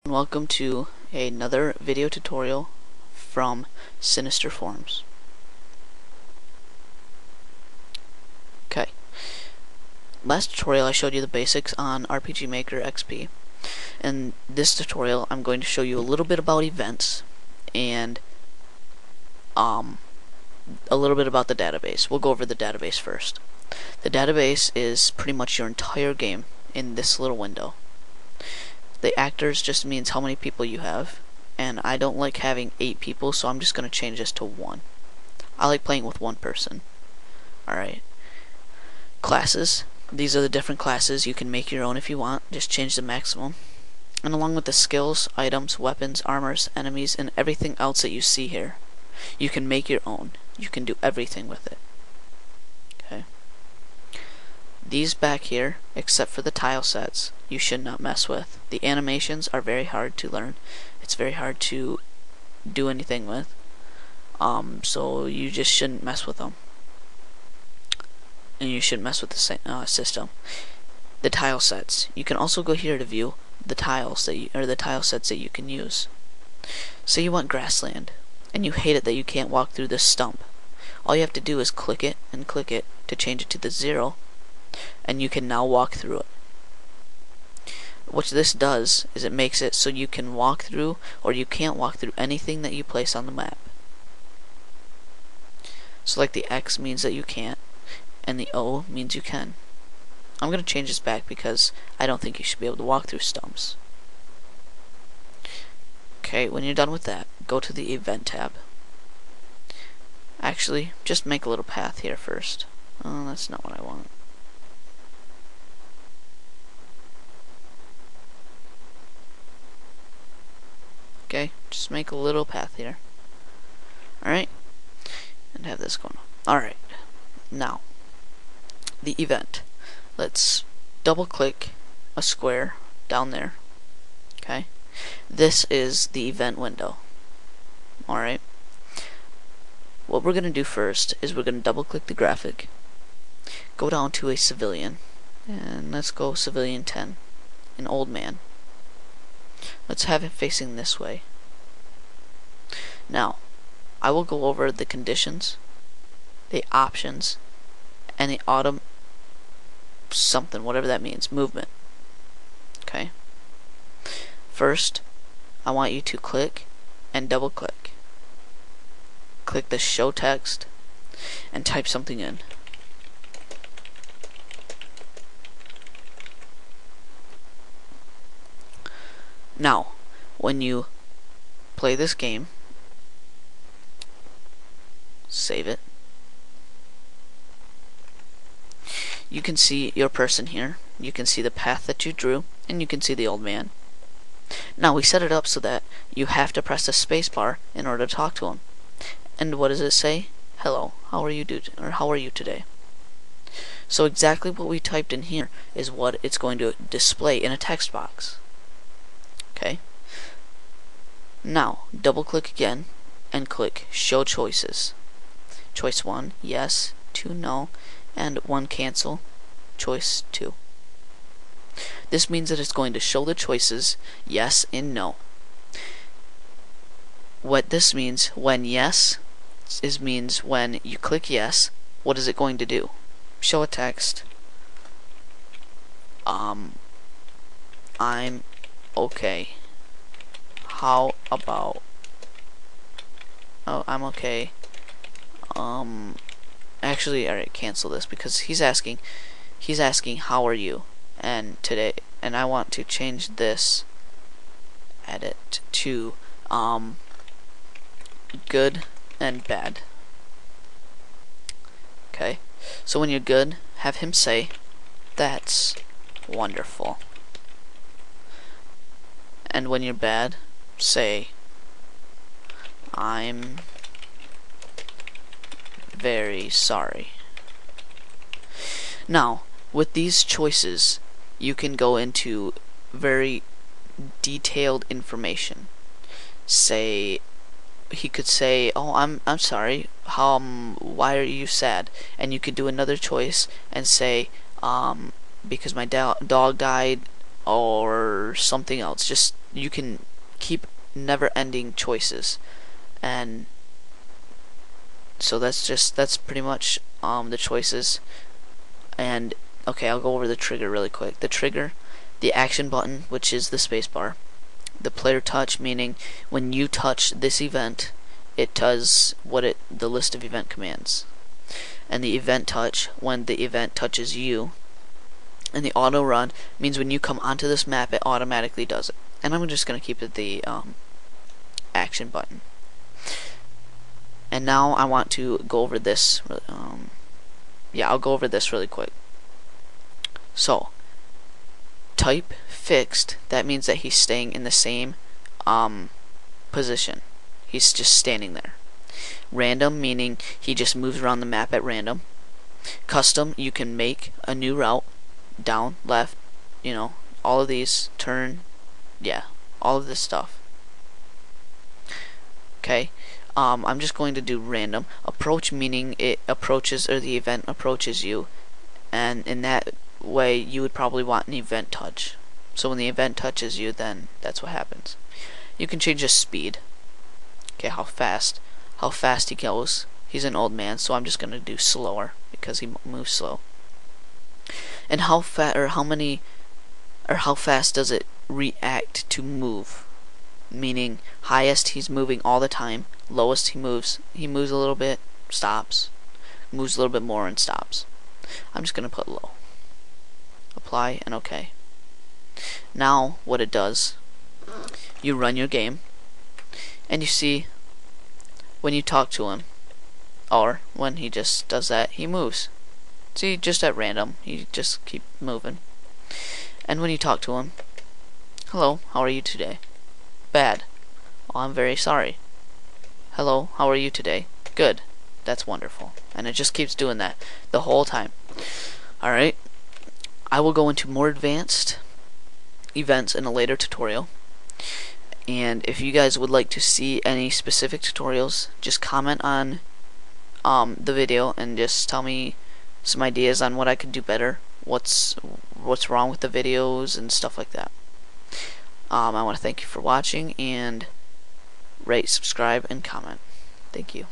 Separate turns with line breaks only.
and welcome to another video tutorial from Sinister Forms. Okay, last tutorial I showed you the basics on RPG Maker XP. In this tutorial I'm going to show you a little bit about events and a little bit about the database. We'll go over the database first. The database is pretty much your entire game in this little window. The actors just means how many people you have, and I don't like having 8 people, so I'm just going to change this to 1. I like playing with 1 person. Alright. Classes. These are the different classes. You can make your own if you want. Just change the maximum. And along with the skills, items, weapons, armors, enemies, and everything else that you see here, you can make your own. You can do everything with it. Okay. These back here, except for the tile sets, you should not mess with. The animations are very hard to learn. It's very hard to do anything with. So you just shouldn't mess with them. And you shouldn't mess with the system. The tile sets. You can also go here to view the tiles that the tile sets that you can use. Say you want grassland, and you hate it that you can't walk through this stump. All you have to do is click it and click it to change it to the 0, and you can now walk through it. What this does is it makes it so you can walk through, or you can't walk through anything that you place on the map. So like the X means that you can't, and the O means you can. I'm going to change this back because I don't think you should be able to walk through stumps. Okay, when you're done with that, go to the event tab. Actually, just make a little path here first. Oh, that's not what I want. Okay, just make a little path here. Alright, and have this going on. Alright, now, the event. Let's double click a square down there. Okay, this is the event window. Alright, what we're going to do first is we're going to double click the graphic, go down to a civilian, and let's go civilian 10, an old man. Let's have it facing this way. Now, I will go over the conditions, the options, and the autumn something, whatever that means, movement. Okay. First, I want you to click and double click. Click the show text and type something in. Now, when you play this game, save it. You can see your person here. You can see the path that you drew, and you can see the old man. Now we set it up so that you have to press the space bar in order to talk to him. And what does it say? Hello, how are you today? So exactly what we typed in here is what it's going to display in a text box. Okay. Now double click again and click show choices. Choice 1, yes, 2, no, and 1, cancel. Choice 2. This means that it's going to show the choices yes and no. What this means, when yes means when you click yes, what is it going to do? Show a text. I'm okay. How about? Oh, I'm okay. Actually, alright, cancel this because he's asking how are you and today, and I want to change this edit to good and bad. Okay, so when you're good, have him say that's wonderful, and when you're bad, say I'm very sorry. Now, with these choices, you can go into very detailed information. Say, he could say, "Oh, I'm sorry. Why are you sad?" And you could do another choice and say, "Because my dog died," or something else. Just you can keep never-ending choices, and so that's pretty much the choices. And okay, I'll go over the trigger really quick. The trigger, the action button, which is the spacebar. The player touch, meaning when you touch this event, it does the list of event commands. And the event touch, when the event touches you. And the auto run means when you come onto this map, it automatically does it. And I'm just going to keep it the action button. And now I want to go over this. Yeah, I'll go over this really quick. So, type fixed, that means that he's staying in the same position. He's just standing there. Random, meaning he just moves around the map at random. Custom, you can make a new route, down, left, you know, all of these, turn, yeah, all of this stuff. Okay, I'm just going to do random. Approach, meaning it approaches, or the event approaches you, and in that way you would probably want an event touch. So when the event touches you, then that's what happens. You can change his speed. Okay, how fast he goes. He's an old man, so I'm just gonna do slower because he moves slow. And how fast does it react to move? Meaning highest, he's moving all the time. Lowest, he moves a little bit, stops, moves a little bit more, and stops. I'm just gonna put low. Apply and OK. Now what it does, you run your game, and you see when you talk to him, or when he just does that, he moves. See, just at random, he just keep moving. And when you talk to him, hello, how are you today? Bad. Oh, I'm very sorry. Hello, how are you today? Good. That's wonderful. And it just keeps doing that the whole time. Alright, I will go into more advanced events in a later tutorial. And if you guys would like to see any specific tutorials, just comment on the video and just tell me some ideas on what I could do better, what's wrong with the videos and stuff like that. I want to thank you for watching, and rate, subscribe, and comment. Thank you.